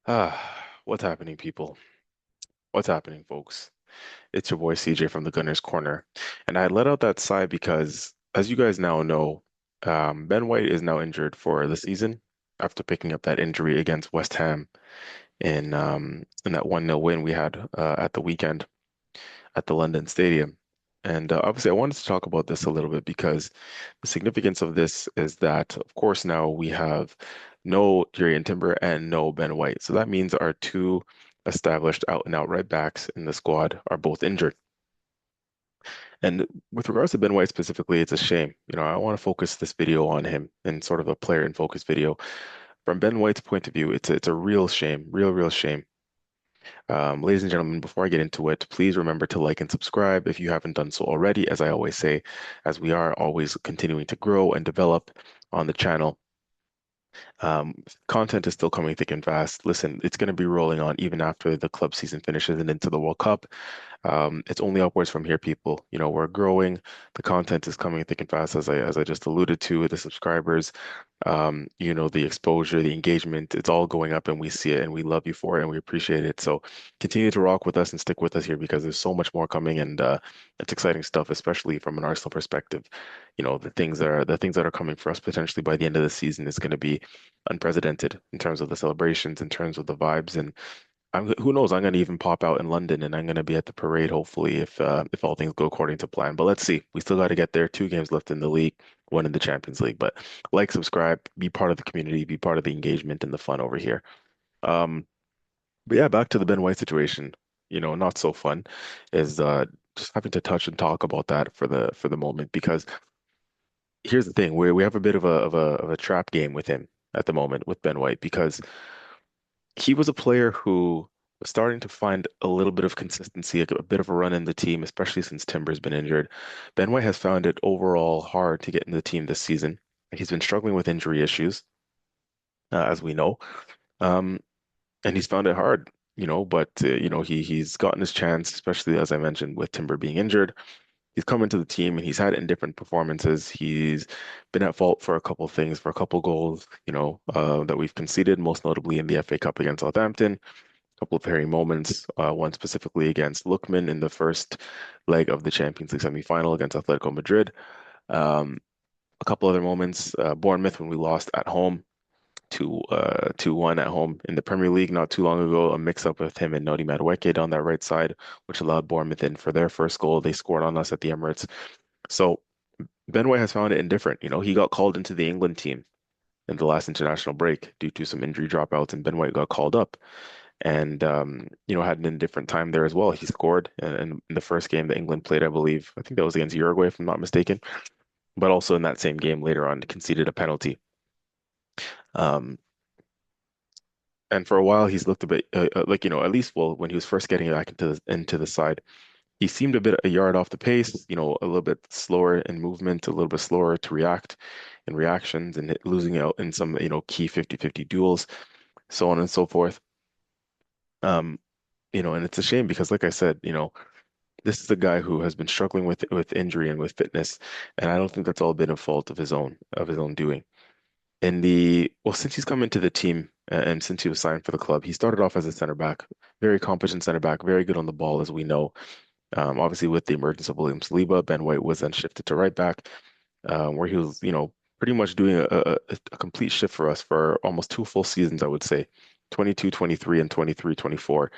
What's happening, people? What's happening, folks? It's your boy CJ from the Gunner's Corner. And I let out that sigh because, as you guys now know, Ben White is now injured for the season after picking up that injury against West Ham in that 1-0 win we had at the weekend at the London Stadium. And obviously, I wanted to talk about this a little bit because the significance of this is that, of course, now we have no Jurriën Timber and no Ben White. So that means our two established out and out right backs in the squad are both injured. And with regards to Ben White specifically, it's a shame. I want to focus this video on him in sort of a player in focus video. From Ben White's point of view, it's a real shame, real shame. Ladies and gentlemen, before I get into it, please remember to like and subscribe if you haven't done so already, as I always say, as we are always continuing to grow and develop on the channel. Um, Content is still coming thick and fast. Listen, it's going to be rolling on even after the club season finishes and into the World Cup. It's only upwards from here, people. We're growing. The content is coming thick and fast, as I just alluded to, the subscribers, the exposure, the engagement, it's all going up and we see it and we love you for it and we appreciate it. So continue to rock with us and stick with us here because there's so much more coming and it's exciting stuff, especially from an Arsenal perspective. The things that are coming for us potentially by the end of the season is going to be unprecedented in terms of the celebrations, in terms of the vibes, and who knows? I'm gonna even pop out in London, and I'm gonna be at the parade. Hopefully, if all things go according to plan. But let's see. We still got to get there. Two games left in the league, one in the Champions League. But like, subscribe, be part of the community, be part of the engagement and the fun over here. Um, but yeah, back to the Ben White situation. Not so fun is just having to touch and talk about that for the moment because here's the thing: we have a bit of a trap game with him at the moment with Ben White because he was a player who was starting to find a little bit of consistency, a bit of a run in the team, especially since Timber's been injured. Ben White has found it overall hard to get in the team this season. He's been struggling with injury issues, as we know, um, and he's found it hard. But he's gotten his chance, especially as I mentioned with Timber being injured. He's come into the team and he's had indifferent performances. He's been at fault for a couple of things, for a couple goals, that we've conceded, most notably in the FA Cup against Southampton. Couple of hairy moments, one specifically against Lookman in the first leg of the Champions League semi-final against Atletico Madrid. Um, a couple other moments, Bournemouth when we lost at home, 2-1 at home in the Premier League not too long ago, a mix-up with him and Noni Madueke down that right side, which allowed Bournemouth in for their first goal. They scored on us at the Emirates. So Ben White has found it indifferent. He got called into the England team in the last international break due to some injury dropouts, and Ben White got called up and had an indifferent time there as well. He scored in the first game that England played, I believe. I think that was against Uruguay, if I'm not mistaken. But also in that same game later on, conceded a penalty. Um, and for a while, he's looked a bit like at least well when he was first getting back into the side, he seemed a bit a yard off the pace. A little bit slower in movement, a little bit slower to react in reactions, and losing out in some key 50-50 duels, so on and so forth. Um, and it's a shame because, like I said, this is a guy who has been struggling with injury and with fitness, and I don't think that's all been a fault of his own doing. Since he's come into the team and since he was signed for the club, he started off as a center back, very competent center back, very good on the ball, as we know. Obviously, with the emergence of William Saliba, Ben White was then shifted to right back, where he was, pretty much doing a complete shift for us for almost two full seasons, I would say. 22-23 and 23-24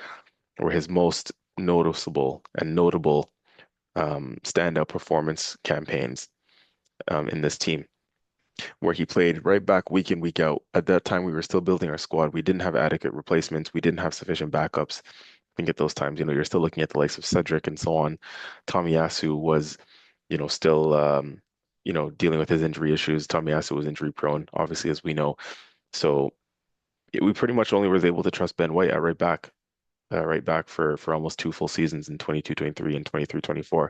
were his most noticeable and notable standout performance campaigns in this team, where he played right back week in, week out. At that time, we were still building our squad. We didn't have adequate replacements. We didn't have sufficient backups. I think at those times, you're still looking at the likes of Cedric and so on. Tomiyasu was, still, dealing with his injury issues. Tomiyasu was injury prone, obviously, as we know. So we pretty much only was able to trust Ben White at right back for almost two full seasons in 22-23 and 23-24.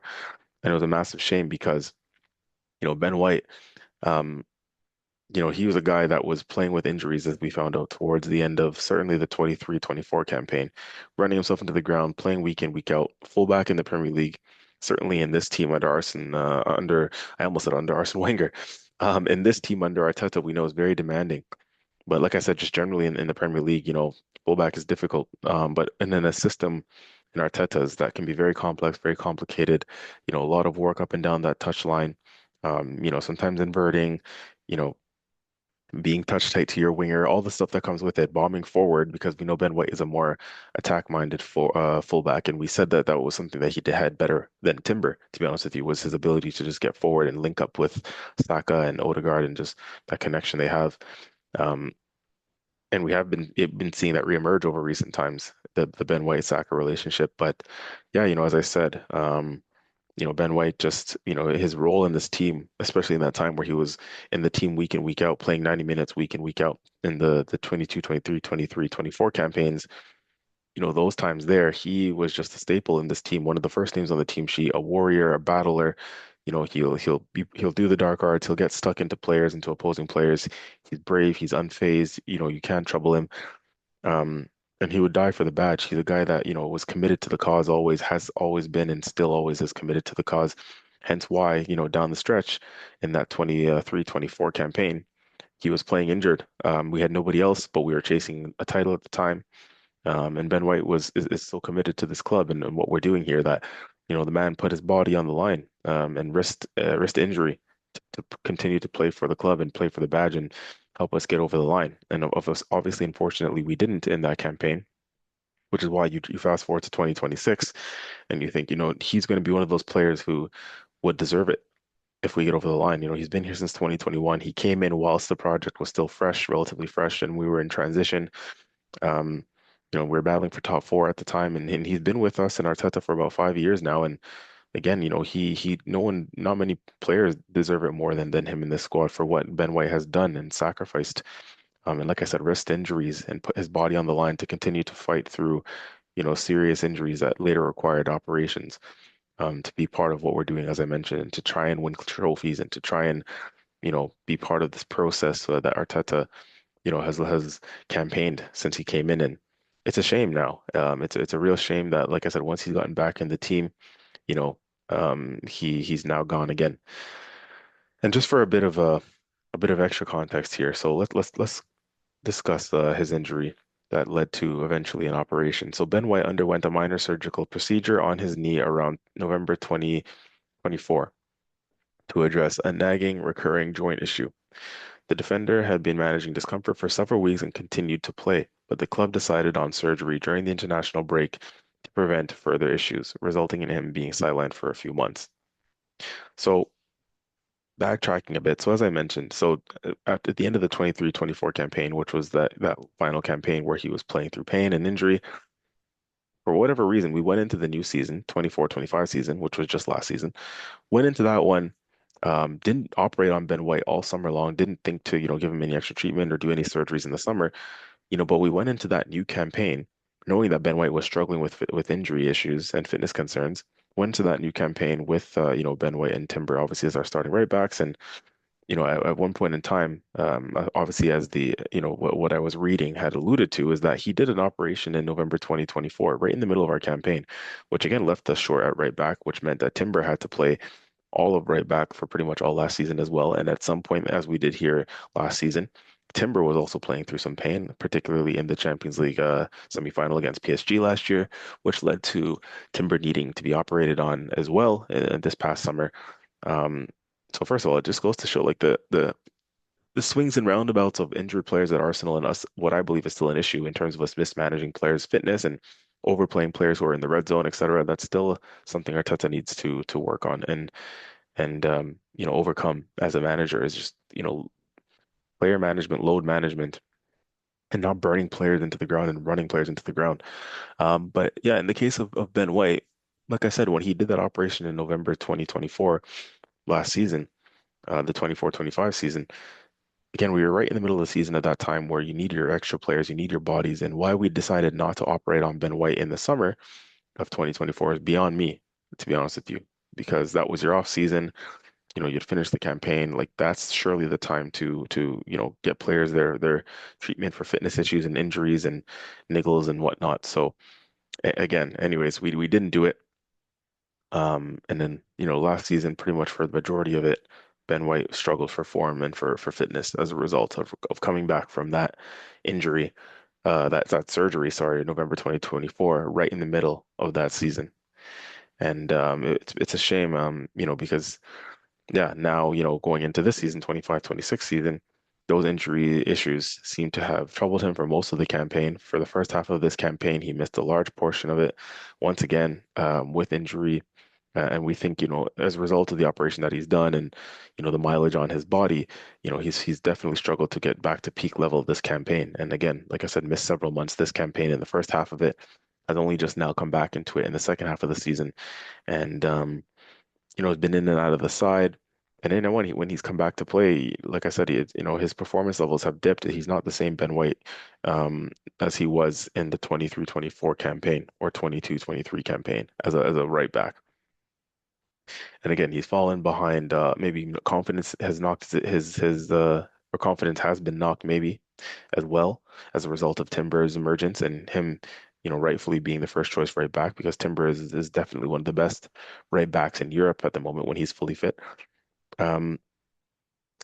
And it was a massive shame because, Ben White, um, he was a guy that was playing with injuries as we found out towards the end of certainly the 23-24 campaign, running himself into the ground, playing week in, week out, fullback in the Premier League, certainly in this team I almost said under Arsene Wenger. In this team under Arteta, we know is very demanding. But like I said, just generally in the Premier League, Fullback is difficult, but and then a system in Arteta's that can be very complex, very complicated. A lot of work up and down that touch line. Sometimes inverting. You know, being touch tight to your winger, all the stuff that comes with it, bombing forward because we know Ben White is a more attack-minded fullback, and we said that that was something that had better than Timber, to be honest with you, was his ability to just get forward and link up with Saka and Odegaard and just that connection they have. Um, and we have been seeing that reemerge over recent times, the Ben White Saka relationship. But yeah, as I said, Ben White just, his role in this team, especially in that time where he was in the team week in, week out, playing 90 minutes week in, week out in the 22, 23, 23, 24 campaigns, those times there, he was just a staple in this team, one of the first names on the team sheet, a warrior, a battler. He'll do the dark arts, he'll get stuck into players, into opposing players. He's brave, he's unfazed, you can't trouble him. Um, and he would die for the badge. He's a guy that, was committed to the cause always, has always been, and still always is committed to the cause. Hence why, down the stretch in that 23, 24 campaign, he was playing injured. We had nobody else, but we were chasing a title at the time. And Ben White is so committed to this club and what we're doing here that, the man put his body on the line, and risked injury to continue to play for the club and play for the badge and help us get over the line. And of us, obviously, unfortunately, we didn't in that campaign, which is why you fast forward to 2026 and you think, he's going to be one of those players who would deserve it if we get over the line. He's been here since 2021. He came in whilst the project was still fresh, relatively fresh, and we were in transition. Um, we were battling for top four at the time, and he's been with us in Arteta for about 5 years now. And again, not many players deserve it more than him in this squad for what Ben White has done and sacrificed. And like I said, wrist injuries and put his body on the line to continue to fight through, serious injuries that later required operations, to be part of what we're doing, as I mentioned, and to try and win trophies and to try and, be part of this process that Arteta, has campaigned since he came in. And it's a shame now. It's a real shame that, like I said, once he's gotten back in the team, you know, he's now gone again. And just for a bit of extra context here, so let's discuss his injury that led to eventually an operation. So Ben White underwent a minor surgical procedure on his knee around November 2024 to address a nagging, recurring joint issue. The defender had been managing discomfort for several weeks and continued to play, but the club decided on surgery during the international break to prevent further issues, resulting in him being sidelined for a few months. So backtracking a bit. So as I mentioned, at the end of the 23-24 campaign, which was that final campaign where he was playing through pain and injury, for whatever reason, we went into the new season, 24-25 season, which was just last season, went into that one, didn't operate on Ben White all summer long, didn't think to, give him any extra treatment or do any surgeries in the summer, but we went into that new campaign knowing that Ben White was struggling with injury issues and fitness concerns. Went to that new campaign with Ben White and Timber obviously as our starting right backs, and at one point in time, obviously, as the, what I was reading had alluded to, is that he did an operation in November 2024, right in the middle of our campaign, which again left us short at right back, which meant that Timber had to play all of right back for pretty much all last season as well. And at some point, as we did here last season, Timber was also playing through some pain, particularly in the Champions League semifinal against PSG last year, which led to Timber needing to be operated on as well this past summer. Um, so first of all, it just goes to show like the swings and roundabouts of injured players at Arsenal and us, what I believe is still an issue in terms of us mismanaging players' fitness and overplaying players who are in the red zone, etc. That's still something Arteta needs to work on and overcome as a manager is just, player management, load management, and not burning players into the ground and running players into the ground. But yeah, in the case of Ben White, like I said, when he did that operation in November 2024 last season, the 24-25 season. Again, we were right in the middle of the season at that time where you need your extra players, you need your bodies, and why we decided not to operate on Ben White in the summer of 2024 is beyond me, to be honest with you, because that was your off season. You'd finish the campaign. Like that's surely the time to get players their treatment for fitness issues and injuries and niggles and whatnot. So again, anyways, we didn't do it. And then, last season, pretty much for the majority of it, Ben White struggled for form and for fitness as a result of coming back from that injury. that surgery, sorry, November 2024, right in the middle of that season. And it's a shame, because yeah, now, going into this season, 25-26 season, those injury issues seem to have troubled him for most of the campaign. For the first half of this campaign, he missed a large portion of it, once again, with injury. And we think, as a result of the operation that he's done and, the mileage on his body, he's definitely struggled to get back to peak level this campaign. And again, like I said, missed several months this campaign in the first half of it, has only just now come back into it in the second half of the season. And has been in and out of the side. And then when he's come back to play, like I said, his performance levels have dipped. He's not the same Ben White um, as he was in the 23-24 campaign or 22-23 campaign as a right back. And again, he's fallen behind. Maybe confidence has knocked or confidence has been knocked maybe as well as a result of Timber's emergence and him, rightfully being the first choice right back because Timber is definitely one of the best right backs in Europe at the moment when he's fully fit. Um,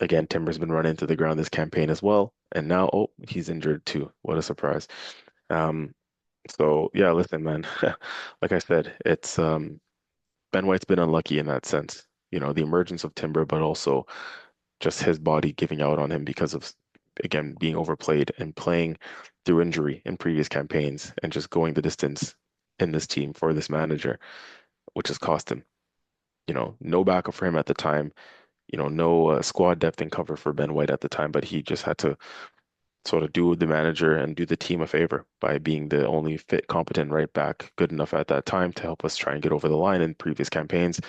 Again, Timber's been run into the ground this campaign as well, and now he's injured too. What a surprise. Um, so yeah, listen, man. Like I said, it's Ben White's been unlucky in that sense. The emergence of Timber, but also just his body giving out on him because of, again, being overplayed and playing through injury in previous campaigns and just going the distance in this team for this manager, which has cost him. No backup for him at the time. No squad depth and cover for Ben White at the time, but he just had to sort of do the manager and do the team a favor by being the only fit, competent right back, good enough at that time to help us try and get over the line in previous campaigns.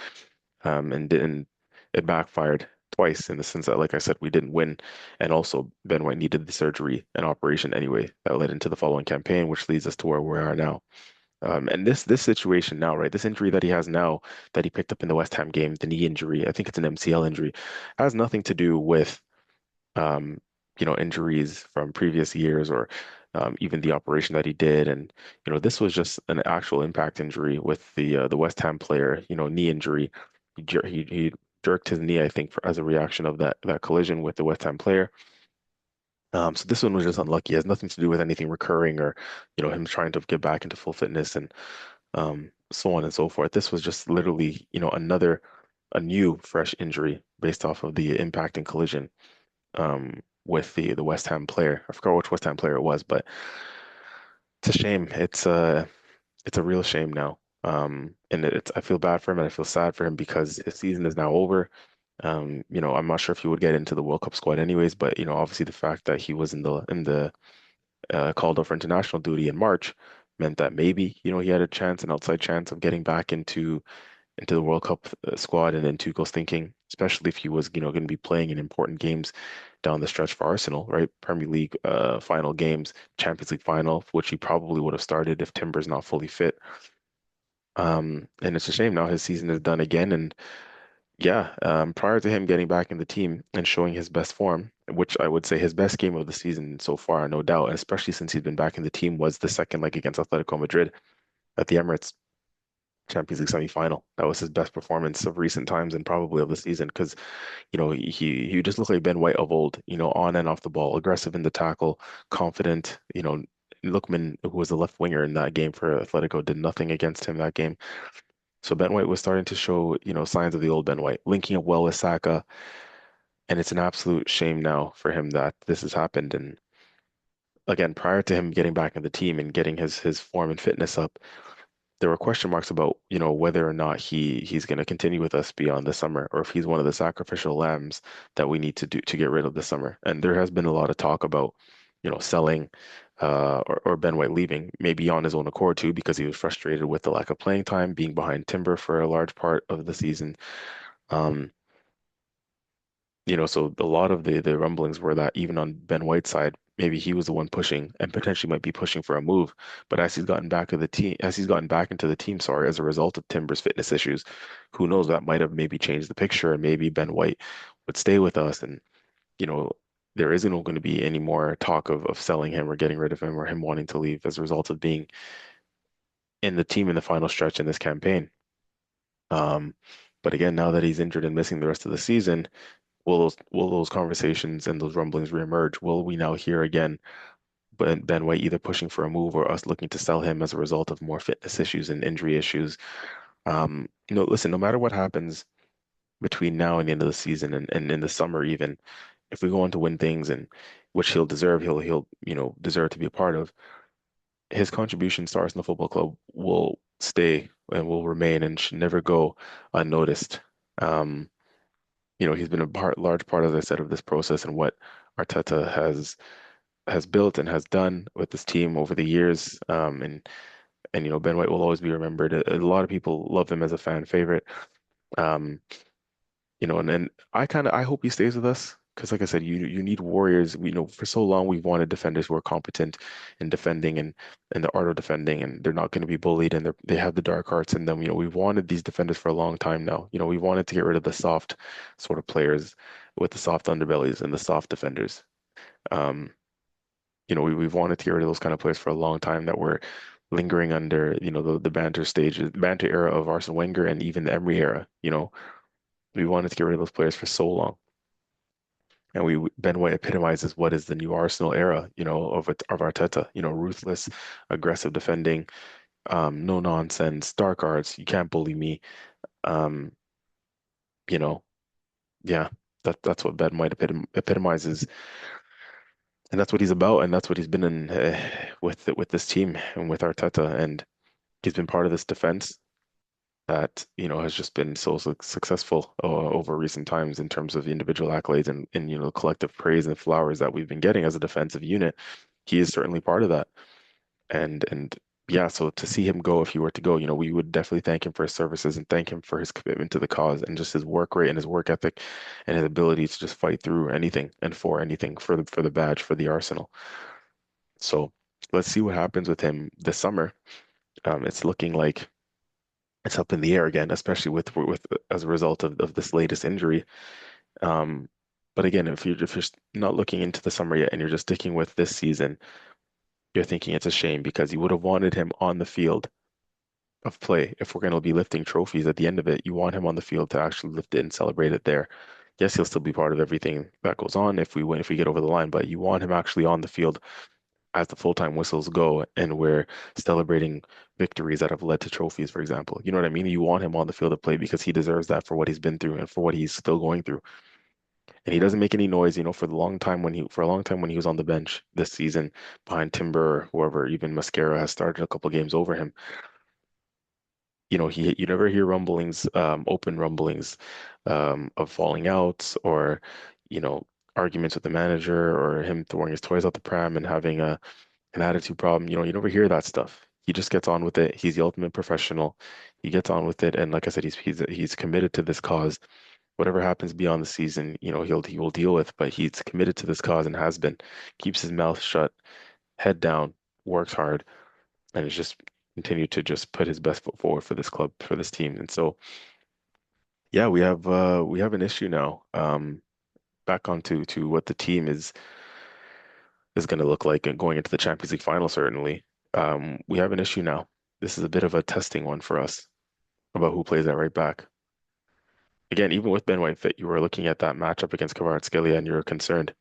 And didn't it backfired twice in the sense that, like I said, we didn't win, and also Ben White needed the surgery and operation anyway that led into the following campaign, which leads us to where we are now. And this situation now, right? This injury that he has now that he picked up in the West Ham game, the knee injury, I think it's an MCL injury, has nothing to do with um, injuries from previous years or even the operation that he did. And this was just an actual impact injury with the West Ham player, knee injury. He jerked his knee, I think, as a reaction of that collision with the West Ham player. So this one was just unlucky. It has nothing to do with anything recurring or, him trying to get back into full fitness and so on and so forth. This was just literally, a new fresh injury based off of the impact and collision with the West Ham player. I forgot which West Ham player it was, but it's a shame. It's a real shame now. And I feel bad for him and I feel sad for him because his season is now over. I'm not sure if he would get into the World Cup squad anyways, but obviously the fact that he was in the called up for international duty in March meant that maybe, he had a chance, an outside chance of getting back into the World Cup squad and in Tuchel's thinking, especially if he was, going to be playing in important games down the stretch for Arsenal, right? Premier League final games, Champions League final, which he probably would have started if Timber's not fully fit. And it's a shame now his season is done again. And yeah, prior to him getting back in the team and showing his best form, which I would say his best game of the season so far, no doubt, and especially since he's been back in the team, was the second leg against Atletico Madrid at the Emirates. Champions League semi-final. That was his best performance of recent times and probably of the season because, he just looked like Ben White of old, on and off the ball, aggressive in the tackle, confident. Lookman, who was the left winger in that game for Atletico, did nothing against him that game. So Ben White was starting to show, signs of the old Ben White, linking up well with Saka, and it's an absolute shame now for him that this has happened. And again, prior to him getting back in the team and getting his form and fitness up, there were question marks about, whether or not he's going to continue with us beyond the summer, or if he's one of the sacrificial lambs that we need to do to get rid of this summer. And there has been a lot of talk about, selling or Ben White leaving, maybe on his own accord too, because he was frustrated with the lack of playing time, being behind Timber for a large part of the season. Um, so a lot of the rumblings were that even on Ben White's side, maybe he was the one pushing and potentially might be pushing for a move. But as he's gotten back into the team, sorry, as a result of Timber's fitness issues, who knows, that might have maybe changed the picture and maybe Ben White would stay with us and, you know, there isn't going to be any more talk of selling him or getting rid of him or him wanting to leave as a result of being in the team in the final stretch in this campaign. Um, but again, now that he's injured and missing the rest of the season, will those conversations and those rumblings reemerge? Will we now hear again Ben White either pushing for a move or us looking to sell him as a result of more fitness issues and injury issues. Listen, no matter what happens between now and the end of the season and in the summer even, if we go on to win things and which he'll deserve, he'll deserve to be a part of, his contributions to Arsenal Football Club will stay and will remain and should never go unnoticed. Um, he's been a large part, as I said, of this process and what Arteta has built and has done with this team over the years. And Ben White will always be remembered. A lot of people love him as a fan favorite. Um, and I hope he stays with us because, like I said, you need warriors. For so long we've wanted defenders who are competent in defending and the art of defending, and they're not going to be bullied, and they have the dark arts in them. We've wanted these defenders for a long time now. We wanted to get rid of the soft sort of players with the soft underbellies and the soft defenders. Um, we've wanted to get rid of those kind of players for a long time that were lingering under, the banter era of Arsene Wenger and even the Emery era. We wanted to get rid of those players for so long. And Ben White epitomizes what is the new Arsenal era, of Arteta, ruthless, aggressive defending, no nonsense, dark arts, you can't bully me. Um, you know, yeah, that's what Ben White epitomizes, and that's what he's about, and that's what he's been in with this team and with Arteta, and he's been part of this defense that has just been so successful over recent times in terms of individual accolades and collective praise and flowers that we've been getting as a defensive unit. He is certainly part of that. And yeah, so to see him go, if he were to go, we would definitely thank him for his services and thank him for his commitment to the cause and just his work rate and his work ethic and his ability to just fight through anything and for anything for the badge for the Arsenal. So let's see what happens with him this summer. It's looking like it's up in the air again, especially with as a result of this latest injury. Um, but again, if you're not looking into the summer yet and you're just sticking with this season, you're thinking it's a shame because you would have wanted him on the field of play. If we're going to be lifting trophies at the end of it, you want him on the field to actually lift it and celebrate it there. Yes, he'll still be part of everything that goes on if we win, if we get over the line, but you want him actually on the field as the full-time whistles go and we're celebrating victories that have led to trophies, for example. You know what I mean? You want him on the field of play because he deserves that for what he's been through and for what he's still going through. And he doesn't make any noise, for a long time when he was on the bench this season behind Timber or whoever, even Mascara has started a couple games over him. You never hear rumblings, open rumblings, of falling outs or, you know, arguments with the manager or him throwing his toys out the pram and having an attitude problem. You never hear that stuff. He just gets on with it. He's the ultimate professional. He gets on with it, and like I said, he's committed to this cause. Whatever happens beyond the season, he will deal with, but he's committed to this cause and has been. Keeps his mouth shut, head down, works hard, and has just continued to just put his best foot forward for this club, for this team. And so, yeah, we have an issue now. Back onto to what the team is going to look like and going into the Champions League final, certainly. We have an issue now. This is a bit of a testing one for us about who plays at right back. Again, even with Ben White fit, you were looking at that matchup against Kvaratskhelia and you were concerned.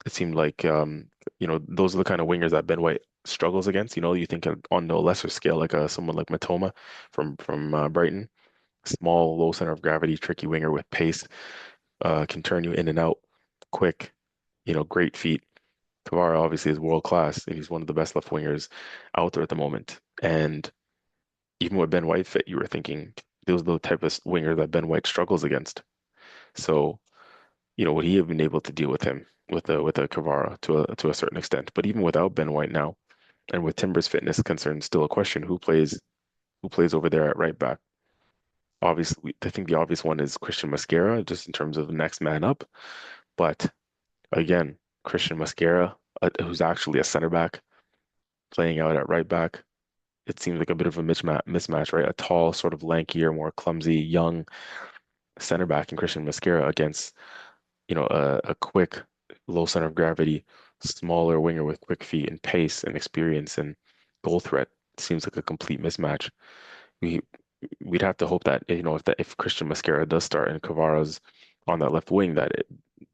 It seemed like those are the kind of wingers that Ben White struggles against. You think on no lesser scale, like someone like Matoma from Brighton, small, low center of gravity, tricky winger with pace, can turn you in and out quick, great feet. Kvara obviously is world class, and he's one of the best left wingers out there at the moment. And even with Ben White fit, you were thinking those are the type of winger that Ben White struggles against. So, would he have been able to deal with him with a Kvara to a certain extent? But even without Ben White now, and with Timber's fitness concerned, still a question who plays over there at right back. Obviously, I think the obvious one is Christian Mascara, just in terms of the next man up. But again, Christian Mascara, who's actually a center back, playing out at right back. It seems like a bit of a mismatch, right? A tall, sort of lankier, more clumsy, young center back in Christian Mascara against, a quick, low center of gravity, smaller winger with quick feet and pace and experience and goal threat. Seems like a complete mismatch. We we'd have to hope that if Christian Mascara does start and Kvara's on that left wing, that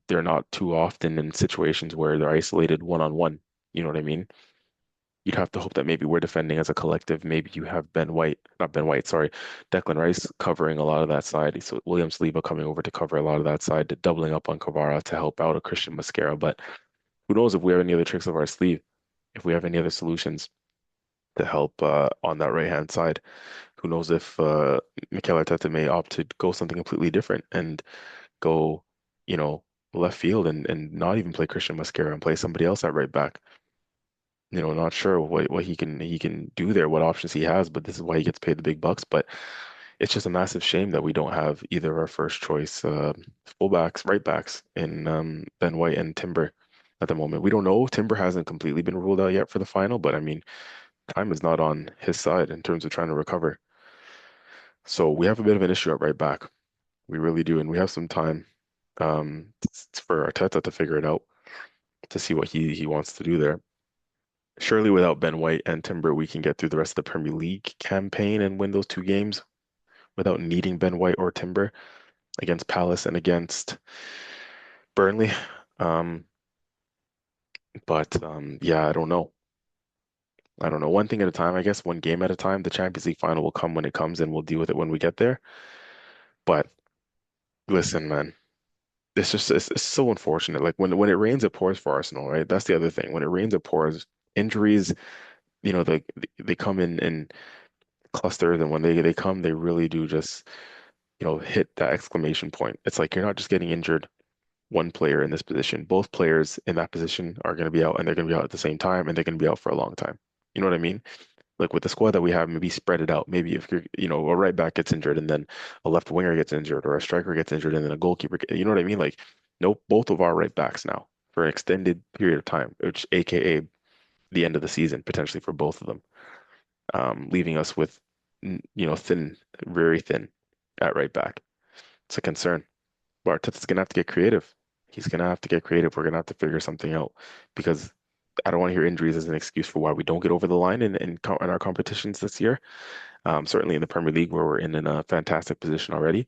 they're not too often in situations where they're isolated one on one. You know what I mean? You'd have to hope that maybe we're defending as a collective. Maybe you have Ben White, not Ben White, sorry, Declan Rice covering a lot of that side. So William Saliba coming over to cover a lot of that side, doubling up on Kvara to help out a Christian Mascara. But who knows if we have any other tricks up our sleeve, if we have any other solutions to help on that right hand side. Who knows if Mikel Arteta may opt to go something completely different and go, you know, left field and not even play Christian Mascara and play somebody else at right back. Not sure what he can do there, what options he has, but this is why he gets paid the big bucks. But it's just a massive shame that we don't have either of our first choice fullbacks, right backs in Ben White and Timber at the moment. We don't know. Timber hasn't completely been ruled out yet for the final, but I mean, time is not on his side in terms of trying to recover. So we have a bit of an issue at right back. We really do, and we have some time for Arteta to figure it out to see what he wants to do there. Surely without Ben White and Timber, we can get through the rest of the Premier League campaign and win those two games without needing Ben White or Timber against Palace and against Burnley. Um, but yeah, I don't know. I don't know. One thing at a time, I guess, one game at a time. The Champions League final will come when it comes, and we'll deal with it when we get there. But listen, man, it's so unfortunate. Like when it rains, it pours for Arsenal, right? That's the other thing. When it rains, it pours. Injuries, they come in clusters, and when they come, they really do just hit that exclamation point. It's like you're not just getting injured one player in this position. Both players in that position are going to be out, and they're going to be out at the same time, and they're going to be out for a long time. You know what I mean? Like with the squad that we have, maybe spread it out. Maybe if a right back gets injured and then a left winger gets injured or a striker gets injured and then a goalkeeper, you know what I mean? Like, nope, both of our right backs now for an extended period of time, which AKA the end of the season, potentially for both of them, leaving us with, thin, very thin at right back. It's a concern. But Arteta's gonna have to get creative. He's gonna have to get creative. We're gonna have to figure something out because I don't want to hear injuries as an excuse for why we don't get over the line in our competitions this year. Certainly in the Premier League where we're in a fantastic position already.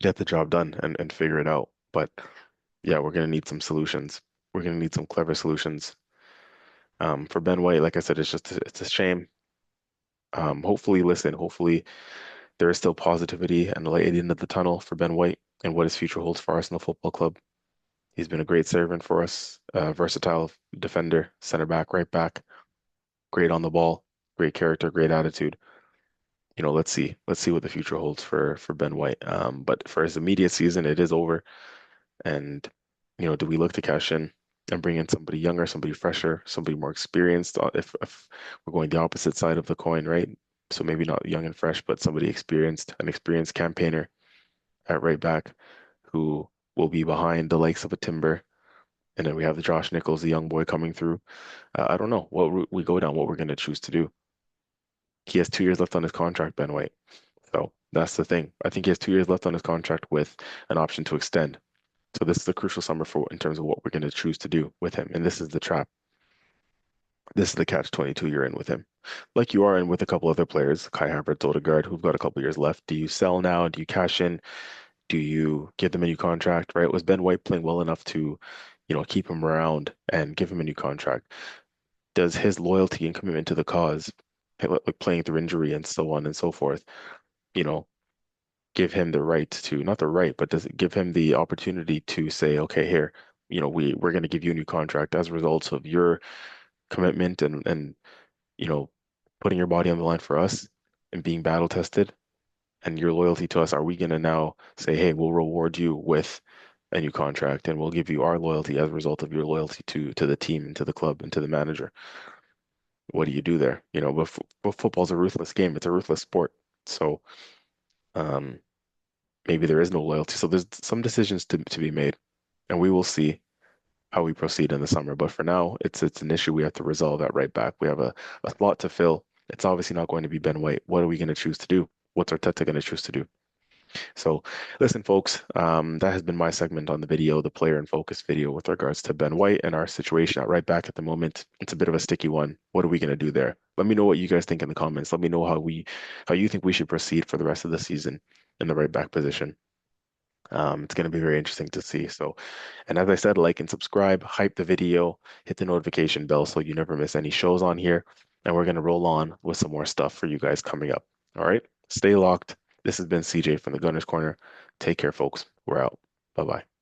Get the job done and figure it out. But yeah, we're gonna need some solutions. We're gonna need some clever solutions. For Ben White, like I said, it's a shame. Hopefully there is still positivity and light at the end of the tunnel for Ben White and what his future holds for Arsenal Football Club. He's been a great servant for us, versatile defender, center back, right back, great on the ball, great character, great attitude. Let's see what the future holds for Ben White. But for his immediate season, it is over. And do we look to cash in and bring in somebody younger, somebody fresher, somebody more experienced? If we're going the opposite side of the coin, right? So maybe not young and fresh, but somebody experienced, an experienced campaigner at right back who will be behind the likes of a Timber. And then we have the Josh Nichols, the young boy coming through. I don't know what route we go down, what we're going to choose to do. He has 2 years left on his contract, Ben White. So that's the thing. I think he has 2 years left on his contract with an option to extend. So this is a crucial summer for in terms of what we're going to choose to do with him. And this is the trap. This is the catch 22 you're in with him. Like you are in with a couple other players, Kai Havertz, Odegaard, who've got a couple years left. Do you sell now? Do you cash in? Do you give them a new contract, right? Was Ben White playing well enough to, keep him around and give him a new contract? Does his loyalty and commitment to the cause, like playing through injury and so on and so forth, you know, give him the right to, not the right, but does it give him the opportunity to say, okay, here, we're going to give you a new contract as a result of your commitment and you know, putting your body on the line for us and being battle tested and your loyalty to us, are we going to now say, hey, we'll reward you with a new contract and we'll give you our loyalty as a result of your loyalty to the team and to the club and to the manager? What do you do there? But football's a ruthless game. It's a ruthless sport. So um, maybe there is no loyalty. So there's some decisions to be made, and we will see how we proceed in the summer. But for now, it's an issue we have to resolve at right back. We have a slot to fill. It's obviously not going to be Ben White. What are we going to choose to do? What's Arteta going to choose to do? So, listen, folks, that has been my segment on the video, the player in focus video with regards to Ben White and our situation at right back at the moment. It's a bit of a sticky one. What are we going to do there? Let me know what you guys think in the comments. Let me know how you think we should proceed for the rest of the season in the right back position. It's going to be very interesting to see. So, and as I said, like and subscribe, hype the video, hit the notification bell so you never miss any shows on here. And we're going to roll on with some more stuff for you guys coming up. All right. Stay locked. This has been CJ from the Gunner's Corner. Take care, folks. We're out. Bye bye.